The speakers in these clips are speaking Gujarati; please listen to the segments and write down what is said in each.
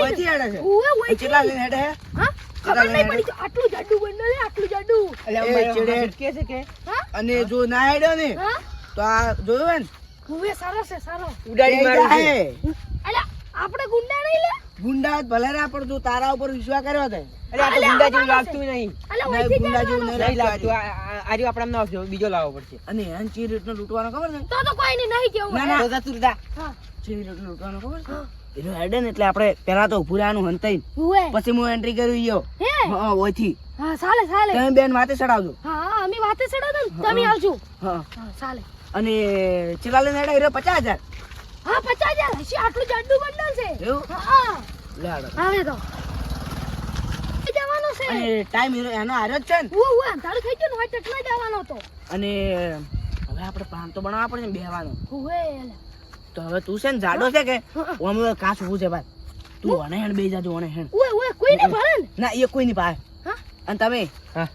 ઓયથી હેડે છે ઓય ઓય કેટલા લઈને હેડે હે હા ખબર નહીં પડી આટલું જાડું બન્યું લે આટલું જાડું એ ચેડે કે છે કે હા અને જો ના હેડ્યો ને હા તો આ જોયું હે ને ઓય સારો છે સારો ઉડાડી મારું છે. અલે આપણે ગુંડા નહીં લે ગુંડા ભલે ના પણ તું તારા ઉપર વિશ્વાસ કર્યો તે અરે આ તો ગુંડા જેવું લાગતું નહીં. અલે ના, ઓયથી ગુંડા જેવું જવાનું. નહીં લાગતું. આ રહ્યો આપણે આમ ના બીજો લાવવો પડશે. અને એન ચી રીતનો લૂંટવાનો ખબર છે તો કોઈ નહીં કેવું ના, ના. તો જા તું જા. હા ચી રીતનો લૂંટવાનો ખબર છે એનો હેડે ને એટલે આપણે પેલા તો ઉભું રહેવાનું હંતાઈ ઓય પછી હું એન્ટ્રી કરી ગયો હે હા ઓયથી હા ચાલે તમે બેન વાતે ચડાવજો હા અમે વાતે ચડો તો તમે આવજો હા હા ચાલે અને ચેલા લઈને હેડે એરો 50,000 હા 50,000 હશે આટલું જાડું બંડલ છે એવું હા લે હાડો આવે તો જવાનો છે અને ટાઈમ એનો હાર્યો જ છે ને ઓય અંધારું થઈ ગયું ને હોય તેટલો જવાનો તો અને હવે આપણે પ્લાન તો બનાવવા પડે ને બેહવાનો ઓય તો હવે તું છે ને જાડો છે કે ઓમ કાચ ઊભું છે ભાઈ તું અને હેણ બેહી જાજો અને હેણ ઓય કોઈ નહીં ભરે ને ના એ કોઈ નહીં પાય હા અને તમે હા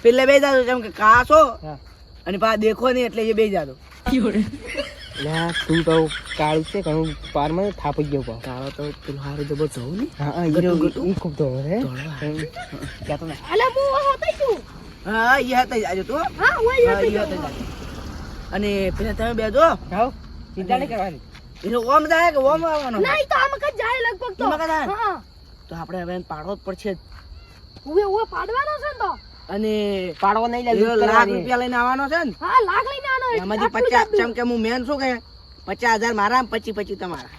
પેલે બેહી જાજો જેમ કે કાચો હા. અને પા દેખો નહીં એટલે એ બેહી જાજો લા તું તો કાળું છે ઘણું પારમાં થાપી ગયો પા. કાળો તો પેલો હારે જબર જવું ને હા ઈ ખૂબ તો હે. ક્યાં તો અલે હું હોતઈ છું હા એ હતા જાજો તું હા ઓય હા, હોતઈ ઈ હતા જાજો. અને પેલા તમે બેજો જાઓ ચિંતા નહીં કરવાની. એટલે ઓમ જાય કે ઓમ આવવાનો નહીં તો આમ કદ જાય લગભગ તો એમાં કદ જાય? હા તો આપણે હવે એને પાડવો જ પડશે જ. ઓય પાડવાનો છે ને તો અને પાડવો નહીં એ લે લાખ રૂપિયા લઈને આવવાનો છે ને હા લાખ લઈને આનો એમાંથી 50 જેમ કે હું મેન શું કે 50,000 મારા 25 તમારા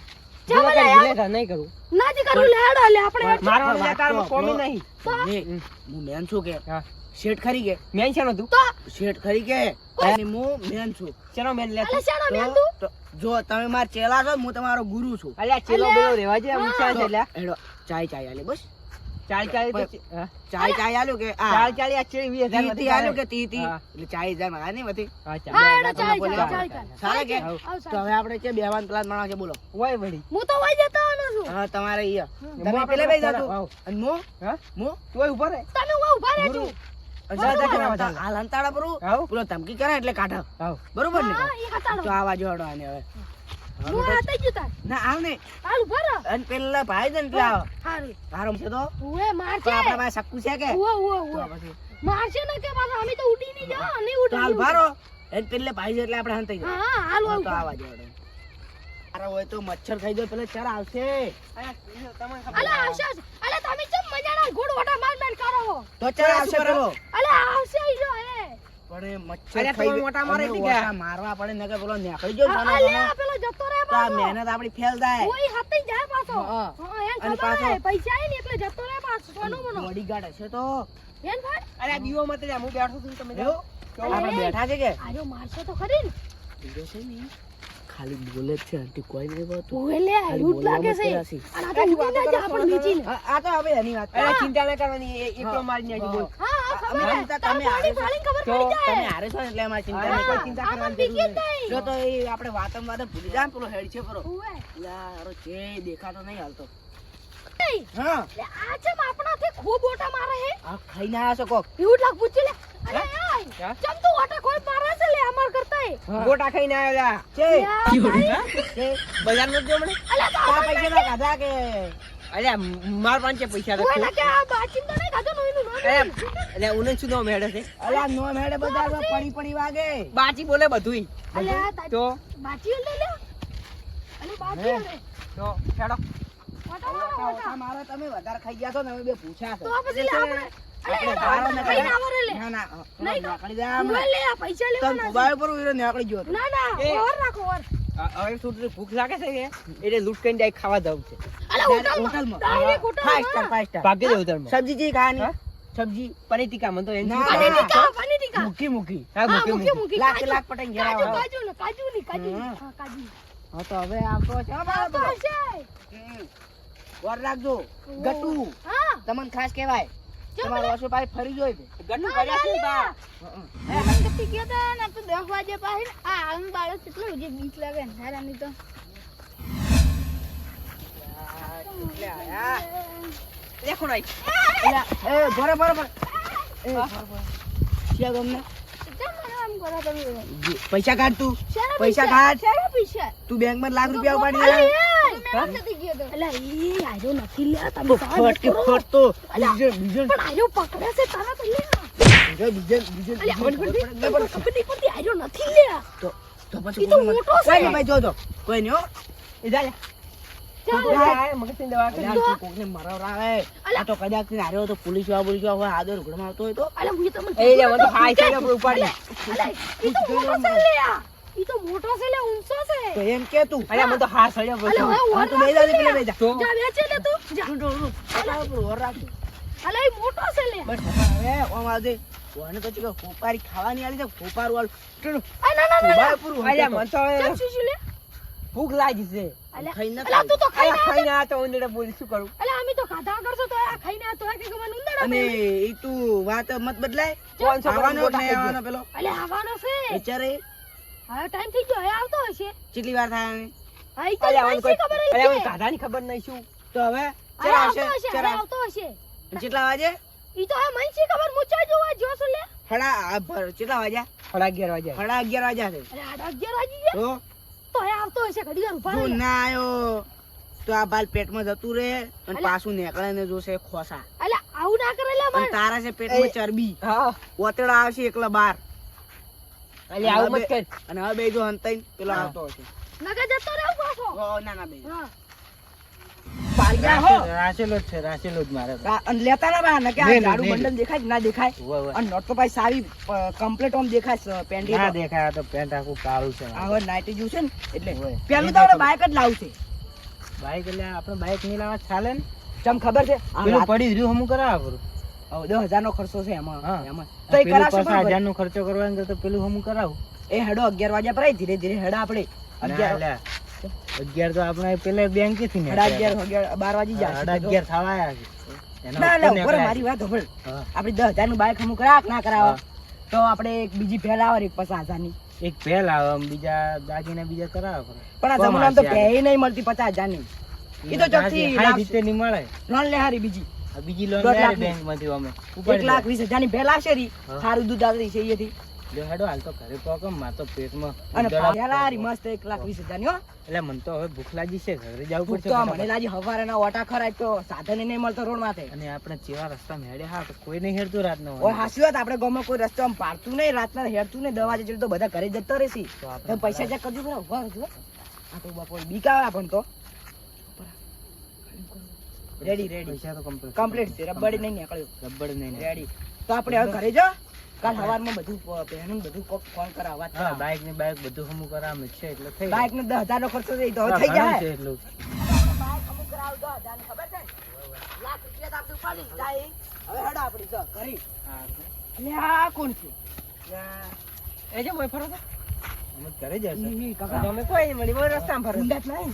નહીં કરું. નાજી કરું લેડો લે આપણે મારવાનું લે તાર કોમી નહીં. ને હું મેન છું કે હા શેઠ ખરી કે મેન છે તું તો શેઠ ખરી કે અને હું મેન છું ચલો મેન લે અલે શાળા મેં તો- તું તો જો તમે મારા ચેલા છો હું તમારો ગુરુ છું અલ્યા ચેલો બેલો રેવા છે ઊંચા છે લ્યા. હેડો ચાય આલે બસ ચાલ ચાલ તો હા. ચાય આલ્યો કે આ ચાલ ચાલ આ ચેલી 20,000 તી આલ્યો કે તી હા. એટલે ચાય જાય મારા નહીં વધી હા હા ચાલ એનો ચાલ બોલે ચાલ ચાલ. ચાલ સારા કે આવ તો ચાલ હવે આપણે કે બેવાન પ્લાન બનાવવા છે બોલો ઓય વળી હું તો વઈ જતો આનો છું હા તમારે અહીંયા હું તમે આપણે પેલે બેસી થોડા- જાજો આવ. અને મો હા મો ઓય ઉભો રે તમે હું ઉભા રહેજો હાલ અંતાડા પર આવ પેલો ધમકી કરે એટલે કાઢો આવ બરોબર ને હા એ હતાડો તો આવા જોડો આને હવે હું હાથે જ તાર ના હાલ ને હાલ ઉભા રહો અને પેલા ભાઈ છે ને એટલે આવો હારું તારો છે તો ઓય માર તો છે આપણા પાસે સક્કુ છે કે ઓય તો પછી માર છે ને કે પાછા અમે તો ઉડી નહીં જાઓ નહીં તો હાલ ઉડી ભારો એને પેલે ભાઈ છે એટલે આપણે હંતાઈ જાય હા હાલ તો ઉભા આવા જોડો અરે હોય તો મચ્છર ખાઈ જાય પેલે ચર આવશે અલે આવશે અલે તમે ચમ મજાના ઘોડ વટા માર માર કરો તો ચર આવશે પેલો અલે આવશે ઈ જો હે પણ એ મચ્છર અરે ખાઈ તમે ગયો. મોટા મારે અમે થી ગયા. ઓછા મારવા પડે ને કે પેલો નીકળી ગયો અલે સોનો પેલો જતો રે તો આ પાછો મહેનત આપણી ફેલ જાય ઓય હાથે જાય પાછો હા. હા એમ અને ખબર પાછો- હે પૈસા આય ને એટલે જતો રે પાછો સોનો મનો બોડીગાર્ડ હશે તો એન ભાઈ અરે આ દીવો મત જા હું બેઠો છું તમે જાઓ. એવું? આપણે બેઠા છે કે આજો મારશે તો ખરી ને બીજો છે ને ખાલી બોલે જ છે આંટી કોઈ નહીં બોલતું ઓય લે રૂટ લાગે છે બોલવામાં અને આ તો ઉડી ના જા આપણે નીચે આ તો હવે એની વાત અરે ચિંતા ન કરવાની એકલો મારી નાખી બોલ. હા હા ખબર અમે હે ચિંતા તાર તમે બોડી હારે ફાડીને ખબર તો પડી જાય તમે હારે છો ને એટલે અમારે ચિંતા હા, નહીં કોઈ કોઈ ચિંતા આમાં કરવાની બીકે જરૂર જ નહીં. જો તો એ આપણે વાતમ ભૂલી જાય ને પેલો હેડ છે પરો ઓય લા હારો છે દેખાતો નહીં હાલતો નહીં હા લે આ ચમ આપણાથી ખૂબ ઓટા મારે હે આ ખાઈને આવ્યા છો કોક એવું લાગ પૂછી લે અરે હા? આય ચમ તું ઓટા કોઈ મારે છે લે અમાર કરતા હે ગોટા ખાઈને આવ્યો લ્યા. છે છે બજાર નો જો મને અલા તો આ પૈસા ના કાઢા કે અલ્યા માર પાંચે પૈસા ઓય રાખો. ના કે આ બાચીન તો નહીં ખાધો નો એનું અલ્યા ઉને શું નો મેળે છે અલા નો મેડે બજારમાં પડી વાગે બાજી બોલે બધુંય અલે આ તારી તો બાચી લે લે અલે બાચી લે તો હેડો ઓટા મારો ઓટા મારા તમે વધારે ખાઈ ગયા છો ને અમે બે પૂછ્યા છે તો પછી લે આપણે આપણે અલે બારો આ ને કઈ ના વરે લે ના ના નહીં તો. નીકળી જાય ઓય હમણાં. લે આ પૈસા તને લેવાના ઉભા ઉપર હીરો નીકળી ગયો હતો. ના ના એ. ઓર રાખો ઓર હવે શું ભૂખ લાગે છે કે એટલે લૂંટ કરીને જાય ખાવા જવું છે અલે હોટલમાં. ડાયરેક્ટ ફાઈવ સ્ટાર હોટલમાં ફાઈવ સ્ટાર ભાગ્ય દેવ ધર્મ સબ્જી જી ખાવાની હા? સબ્જી પનીર ટીકા મને તો એની ના, પનીર ના. ટીકા. પનીર ટીકા મૂકી મૂકી હા હા મૂકી મૂકી મૂકી મૂકી લાખ કાજુ લાખ પટેલ ઘેર કાજુ આવો. કાજુ ને કાજુ ની કાજુ હમ. હા કાજુ હા તો હવે આવતો છે હો આ મારો તો બધો. હશે વર રાખજો ગટુ હા તમને ખાસ કહેવાય કેમ તમારો ઓછો પાછો ફરી જોઈ દે ગટુ કર્યા છે બા. એ મંગતી ગયો તો ને તો 10 વાગે પાહી આ આમ બાળક કેટલો જે બીક લાગે ને હેરાની તો એટલે આયા. દેખો નહીં. એલા, એ ભરે ભરે ભરે એ ભરે ભરે શિયા ગમને કેમ મને આમ કરો તમે પૈસા કાઢ તું શેના પૈસા કાઢ શેના પૈસા તું બેંક માં લાખ રૂપિયા ઉપાડી અરે લે મેં નથી ગયો તો. અલા ઈ આજો નથી લે તમે ફટ કે ફટ તો બીજો પણ આજો પકડે છે તારા તો લે બીજો અલ્યા ખબર નહીં પડતી આજો નથી લે તો પછી ઈ તો મોટો છે. કોઈ નહીં ભાઈ જો કોઈ નહીં હો એ જા મગજની દવા કરી. અલ્યા, તું કોકને મરાવરાવે. આ તો કદાચ થી હાર્યો તો પોલીસ વાળા હોય આદર ઉઘડમાં આવતો હોય તો અલા હું તમને એ લે મને તો હાઈ થઈ ગયો ઉપાડી. અલા ઈ તો મોટો છે લે ઈ તો મોટો છે લે ઊંચો છે તો એમ કે તું અલ્યા મને તો હાથ સળ્યો અલા પછી. હવે હા, તું બેસી જા ને, પેલા બેસી જા. તો જા વેચે લે તું જા પકડ ઉપર ઓર રાખ. અલા ઈ મોટો છે લે બસ હવે ઓમ આવજે. કોને તો ચીકો ખોપારી ખાવાની આલી છે ખોપાર વાળું ચલો આ ના ના ના ખોબાર પૂરું અલ્યા મને તો હવે શું લે ભૂખ લાગી છે. અલા ખાઈ ન અલા તું તો ખાઈ અલ્યા ખાઈને આ તો ઉંદરડા બોલી શું કરું? અલા અમે તો ખાધા કરશો તો આ ખાઈને આ તો આ કે મને ઉંદરડા અને ઈ તું વાત મત બદલાય 500 આવવાનો ગોટા ને ખાઈ આવવાનો પેલો અલે આવવાનો છે વિચારે હવે ટાઈમ થઈ ગયો હવે આવતો હશે કેટલી વાર થાય ને? હા ઈ તો અલ્યા મને મને કોઈ ખબર અલ્યા મને હશે કાધાની ખબર નહીં શું. તો હવે અરે ચલા આવતો આવશે હશે હવે ચલા આવતો હશે કેટલા વાગે ઈ તો હવે મને શી ખબર મુચા જોવા જોશો લે કેટલા વાગ્યા 11:30 વાગે. 11:30 વાગ્યા છે અરે 11 વાગી ગયા તો તો હવે આવતો હશે ઘડી વાર ઉભા જો રહી ના આયો તો આ બાલ પેટમાં જતું રહે અને પાછું નીકળે ને જોશે ખોસા અલે આવું ના કરે લે અને મને તારા છે પેટમાં ચરબી હા ઓતડા આવશે એકલા બાર અલ્યા આવું મત કર. અને હવે બે જો હંતાઈ પેલો હા. આવતો હશે નગર જતો રહો પાછો ઓ, ના ના બે હા પાડ્યા હો રાસેલો જ છે રાસેલો જ મારે. અને લેતા ના બા કે આ નહીં, ઝાડુ નહીં. બંડલ દેખાય કે ના દેખાય ઉવ્વ, ઉવ્વ. અને નોટ તો ભાઈ સારી કમ્પ્લીટ ઓમ દેખાય છે પેન્ટી ના તો. દેખાય આ તો પેન્ટ આખું કાળું છે. હવે નાઈટી જ્યું છે ને એટલે હોય. પેલું તો આપણે બાઈક જ લાવશે બાઈક એટલે આપણે બાઈક નહીં લાવવા ચાલે ને. ચમ ખબર છે આ પેલું રાત- પડી રહ્યું હમું કરાવવા પડું. હવે 10,000 નો ખર્ચો છે એમાં હા. એમાં તો તો એ પેલું કરાવશે પાછા પણ 1000 નો ખર્ચો કરવાનો તો પેલું હમું કરાવું. એ હેડો 11 વાગ્યા પર ધીરે ધીરે હેડા આપણે 11 11 તો આપણે પેલે બેંક થી ને સાડા 11 12 વાગી જાય 11 થવા આયા છે. એના ના ઉપર ના ઉપર નીકળ્યા મારી વાત સાંભળ હા. આપણે 10,000 નું બાઈક હમું કરાવ ના કરાવ હા. તો આપણે એક બીજી ફેલ આવે એક 50,000 ની એક પહેલ આવે આમ બીજા દાગીના બીજા કરાવવા પડે. પણ આ કોમ જમાનામાં તો આવશે ભેય નહીં મળતી 50,000 ની ઈ તો ચોકથી હાઈ લાવશે. રીતે નહીં મળે. લોન લે હારી બીજી આ બીજી લોન 1.5 લાખ બેંક માંથી અમે 1,20,000 ની ફેલ આવશે રી હા. સારું દૂધ આવતી છે અહીંયાથી જો હેડો હાલ તો ઘરે પોકમ માં તો પેટમાં અને ઉંદરડા ફેલ હારી મસ્ત 1,20,000 ની હો એટલે મને તો હવે ભૂખ લાગી છે ઘરે જવું ભૂખ પડશે તો મને ફટાફટ. લાગી હવારેના ઓટા ખરાય તો સાધન નહીં મળતો રોડ માથે અને આપણે જેવા રસ્તા મેળ્યા હા તો કોઈ નહીં હેડતું રાતનો ઓય હાસી વાત આપણે ગામમાં કોઈ રસ્તો આમ પાડતું નહીં રાતના હેડતું નહીં દવા જેટલું તો બધા ઘરે જતો રહેશે તો આપણે તમે પૈસા ચેક કરજો ખરા ઉભા રહેજો આ તો બાપો બીક આવે આપણને તો રેડી રેડી પૈસા તો કમ્પ્લીટ છે રબડી નહીં નીકળ્યો રબડ નહીં ને. રેડી તો આપણે હવે ઘરે જો કાલ સવારમાં બધું પહેનું બધું ફોન કરાવવા હા બાઈક ને બાઈક બધું હમું કરાવવાનું જ છે એટલે થઈ બાઈક ને 10,000 નો ખર્ચો થઈ તો હવે જાય. થઈ ઘણું જાય છે એટલું. બાઈક અમુક કરાવ 10,000 ની ખબર છે લાખ રૂપિયા તો આપણે ઉપાડી જાય હવે હેડા આપણી જો કરી હા, એટલે આ કોણ છે એ જે મોય ફરો તો અમે ઘરે જશે ઈ કાકા તમે કોઈ મળી બોલ રસ્તામાં ફરો ઊંડા જ નહીં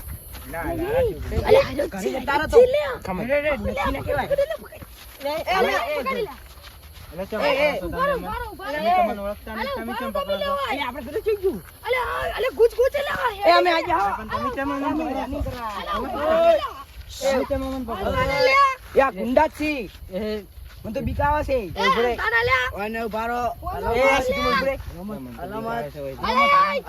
ના ના અલે આજો ઘરે છે જતા રહો તો. લે ખમણ. રે, રે, નથી ને કહેવાય. અલે પકડી લે એટલે ચમ એ, એ, પકડો ઉભા રહો, તમે ઉભા રહો, એમ? ઉભા રહો. તમે તમને ઓળખતા અલે નહીં, તમે ઉભા ચમ રહો, પકડો તમે છો? લેવાય. અરે આપણે પેલું થઈ ગયું અલે અલે ગુજ ગુજ લે એ અમે આજે હા પણ તમે ચમ અમને અમે પકડો છો? રનિંગ કરવા તમે ચમ અમને પકડો છો? યા ગુંડા જ છે એ મને તો બીક આવે છે તાના લે ઓને ઉભારો એ, સીધું ઉભરે અલામત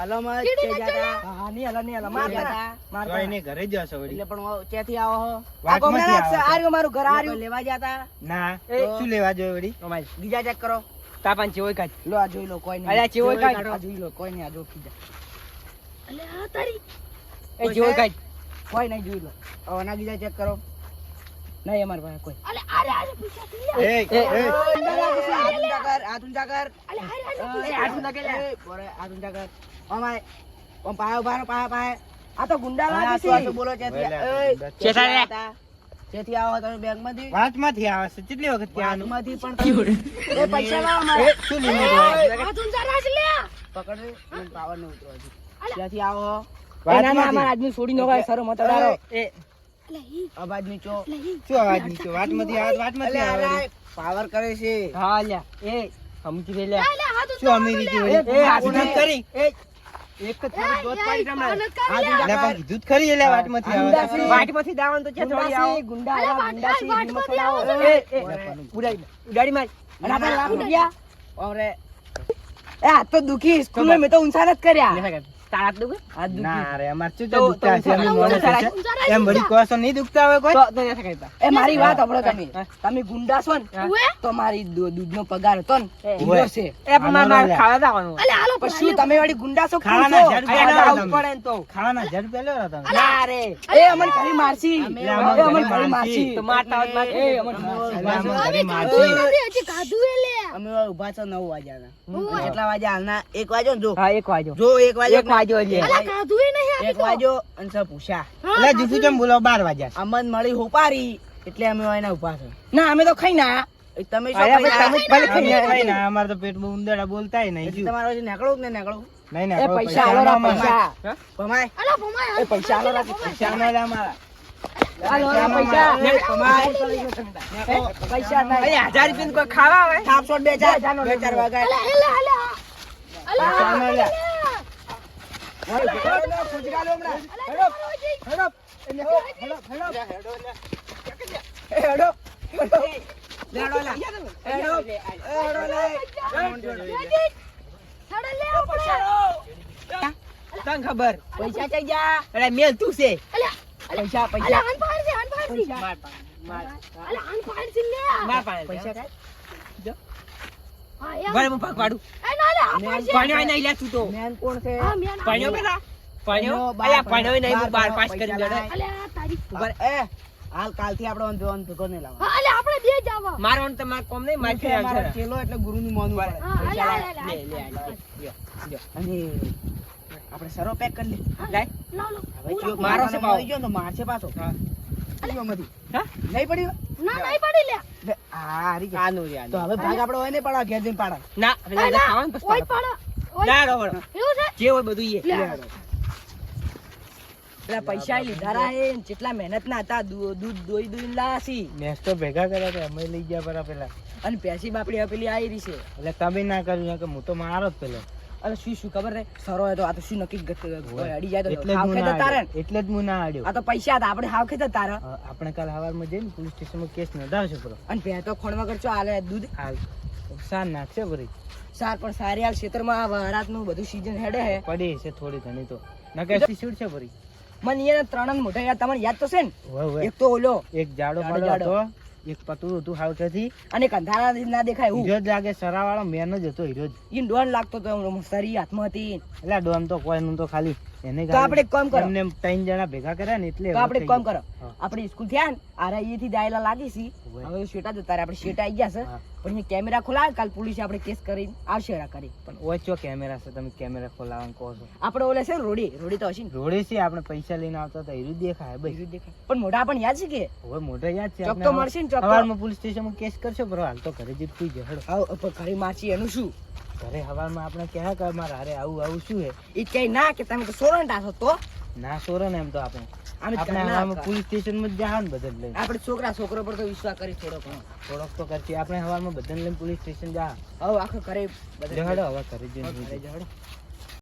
અલમત કીડી કે ને જાતા હા ની અલમ ની અલમ માર તો એને ઘરે જ હશો વળી. એટલે પણ ક્યાંથી આવો હો વાટમાંથી આ કોમના આવો છો. આ રહ્યું મારું ઘર આ રહ્યું લેવા જાતા ના એ, શું લેવા જોઈએ વળી? બીજા ચેક કરો તાપાન ચેવોય કાઢ. લો આ જોઈ લો કોઈ નહીં અરે આ ચેવોય કાઢ. આ જોઈ લો કોઈ નહીં આ જો કીધા અલે આ તારી એ ચેવોય કાઢ. કોઈ નહીં જોઈ લો હવે ના બીજા ચેક કરો નહીં અમાર પાસે કોઈ અલે અરે પૈસા લે એ હાથ ઊંચા કર અલે હાથ ઊંચા કર હાથ ઊંચા કર અમાય ઓમ પાયો બારો પાયો પાય આ તો ગુંડા લાગે છે બોલો ચેથી ચેતા રે. ચેથી આવો તમે બેંક માંથી વાંચમાંથી આવે છે કેટલી વખત કહેવાનું? માંથી પણ એ પૈસા લાવો મારે એ શું limit હોય? હાથ ઊંચા રાખ લે પકડ રે મને પાવર ન ઉતરો હજી ત્યાંથી આવો વાતમાંથી. અમાર આદમી છોડી નો શરમ મત ડારો એ અલે ઈ અવાજ નીચો અલે ઈ શું અવાજ નીચો? વાતમાંથી આવે, વાતમાંથી આવે વળી. પાવર કરે છે હા લ્યા એ સમજી ગઈ લ્યા. અલે હાથ શું અમીરી થી વળી? એ, એ હાથ હાથ ઊંચા કરી. એક જ થાળી દોત પાડી તમને મહેનત કરી હાથ લે. ઊંચા એટલે કર. પણ કીધું જ ખરી એટલે વાતમાંથી આવે. ગુંડા છે. વાતમાંથી દાવાનું તો ક્યાં થોડી આવો? ગુંડા અરે આવા, ગુંડા છે, વાટ હિંમત માંથી આવો. આવો એ, છો. એ, ઉડાડી ઉડાડી માર. અને આપણે લાખ રૂપિયા ઓરે એ આ તો દુખી સ્કૂલ મેં તો ઊંચા નથી કર્યા તારા હાથ દુખે? હાથ દુખી. ના રે અમાર શું તો દુખતા છે અમે મોણસ છે. એમ બધી કોસો નહીં દુખતા હોય કોઈ તો નથી ખાઈતા. એ મારી વાત સાંભળો તમે. હા. તમે ગુંડા છો ને ઉવે? તો મારી દૂધનો પગાર હતો ને એ. ઈલો છે. એ પણ મારે ખાવા દાવાનું. અલે હાલો પણ શું તમે વળી ગુંડા છો ખાવાના કોણ છો? જડ અહીંયા પેલો આવું તમે. પડે ને તો. ખાવાના જડ પેલો રહો તમે. ના રે. એ અમન ઘરી મારસી. અમે એ અમન અમન ઘરી ઘરી મારસી. મારસી. તો મારતા હોય તો મારતા. એ અમન એટલે અમે મારસી. ઘરે અમે મારસી. ખાધું નથી, હજી ખાધું એ લે. અમે ઊભા છો 9 વાગ્યાના. ઓય. કેટલા વાગ્યા હાલના? 1 વાગ્યો ને જો. હા, 1 વાગ્યો. જો 1 વાગ્યો. 1 વાગ્યો છે. અલા ખાધું એ નહીં આપી 1 વાગ્યો અને સર પૂછ્યા. એટલે જુઠું કેમ બોલો 12 વાગ્યા અમન મળી હોપારી એટલે અમે એના ઊભા છે. ના અમે તો ખાઈ ના. તમે શું અરે ખાઈ ભાઈ, ના? તમે જ ભલે અમે ખાઈ ખાઈ ના, અમારે તો પેટમાં ઉંદરડા બોલતાય નહીં એટલે શું? તમારે હજી નીકળવું કે નહીં નીકળવું? નહીં ને એ હવે પૈસા આલો રા અમારે. પૈસા. હા? ભમાય. અલા ભમાય એ પૈસા આલો રા પૈસા અમારે અમારા. આલો રા પૈસા. ને, ભમાય. એ પૈસા અરે નહીં. 1000 રૂપિયા કોઈ ખાવા આવે? થાપસો બે ચાર વાગ્યા. અલા હેલા હેલા અલા પૈસા ન લે. ખુજગાલો હમણાં. હેડો. હેડો. હેડો. હેડો. હેડો. હેડો લા. હેડો. હેડો લે. સાડા લે આપણે તને ખબર. પૈસા કઈ જા. અરે મેલ તું છે. અલા પૈસા અલા પૈસા. આન પાડ છે આન પાડ છે માર પાડ. માર. અલા આન પાડ છે લે માર પાડ. પૈસા કાંઈ? હા યાર બરાબર હું પગ પાડું. એ ના લે આ પાડ છે પાણ્યો નહીં લે તું તો. મેન કોણ છે? હા મેં પાણ્યો પેલા. પાણ્યો. બાર અલ્યા પાણ્યો નહીં, હું બાર 12 પાસ કરી પૈસા બેઠો. લાય. અલા તારી ઉભા રહે. એ હાલ કાલથી આપણે ઓન ભેગો નહીં લાવવાનો. હા અલે આપણે બે જ આવા મારવાનું તો મારે કોમ નહીં, મારે કે ફેર અમારો આવશે. ચેલો એટલે ગુરુનું માનવું પડે. હા અલે પૈસા અલે લાય. લે, લે, લે. લ્યો, લ્યો. અને આપણે સરો પેક કરી લે. લાય. ના લો હવે ચિયો મારો મારવાનો છે પાછો. મળી ગયો ને તો મારશે પાછો. ચિયોમાંથી. હા? નહીં પડ્યું? ના નહીં પડી લે લે, આ હારી ગયા. આનું રે, આનું. તો હવે ભાગ આપણે હોય ને પાડવા ઘેર જઈને પાડવા. ના, પેલા ના ખાવાનું પછી ઓય પાડો. પાડ ઓય ના, રોવડો. એવું છે જે હોય બધું ઈ એ. લે. પેલા પૈસા લીધા રા હે ને જેટલા મહેનત ના હતા દૂધ દોઈ દોઈને લાસી મેચ તો ભેગા કર્યા હતા અમે લઈ ગયા પરા પેલા. અને પેસી બાપડી હવે પેલી આવી રહી છે. એટલે તમે ના કર્યું કે હું તો મારો જ પેલો. અરે શું ખબર રે સરો હોય તો આ તો શું નક્કી અડી જાય તો એટલે જ હાવ હું ખેતર ના તારે આડ્યો. એટલે જ હું ના આડ્યો. આ તો પૈસા હતા આપણે હાવ ખેતર તારે આપણે કાલ સવારમાં જઈને પોલીસ સ્ટેશનમાં કેસ નોંધાવશે બરો. અને પે તો ખોણ વગર ચો હાલે દૂધ હાલ સાર નાખશે ભરી. સાર પણ સારી હાલ ક્ષેત્રમાં આ વરાતનું બધું સીઝન હેડે હે પડી છે થોડી ઘણી તો નકે શૂટ છે ભરી. મને એને ત્રણ મોટા યાદ તમને યાદ તો છે ને હોય હોય. એક તો ઓલો એક જાડો જાડો પડ્યો જાડો. હતો, એક પતળું હતું હાવખેથી. અને કંધારા ના દેખાય હું હીરો જ લાગે સરાવાળો મેન જ હતો હીરો જ. ઈન ડોન લાગતો તો સરી હાથમાં હતી એટલે ડોન તો કોઈ નું તો ખાલી એને તો આપણે એક કામ કરો. એમને 3 જણા ભેગા કર્યા ને એટલે તો આપણે એક કામ કરો હા. આપણે સ્કૂલ થયા ને આરા થી દાયલા લાગી છી હોય. હવે શેટા જતા રહ્યા આપણે શેટા આવી ગયા છે હા. પણ એ કેમેરા ખોલાવે કાલ પોલીસે આપણે કેસ કરીને આવશે રા કરી પણ ઓછો કેમેરા છે તમે કેમેરા ખોલાવાનું કહો છો. આપણે ઓલે છે ને રોડી તો હશે ને રોડે છે આપણે પૈસા લઈને આવતા હતા હીરો દેખાય ભાઈ. બીજું દેખાય. પણ મોઢા પણ યાદ છે કે હવે મોઢા યાદ છે ચોક તો મળશે ને ચોક તો. સવારમાં પોલીસ સ્ટેશનમાં કેસ કરશો બરો. હાલ તો ઘરે જઈ સુઈ જાઓ હેડો. આવ પણ ઘરે માછી એનું શું ઘરે હવારમાં આપણે કહ્યા કે મારા હારે આવું શું હે. એ કઈ ના કે તમે તો સોરંટા છો તો ના સોરો ને એમ તો આપણે અમે આપણે ઘરના હવારમાં હતા. પોલીસ સ્ટેશનમાં જ જાવ ને બધાને લઈને. આપણે છોકરો પર તો વિશ્વાસ કરી થોડો ઘણો થોડોક તો કરશે આપણે હવારમાં બધાને લઈને પોલીસ સ્ટેશન જા. હવે આખો ઘરે જો હેડો હવે ઘરે જઈને ઘરે સુઈ જાઓ. જડો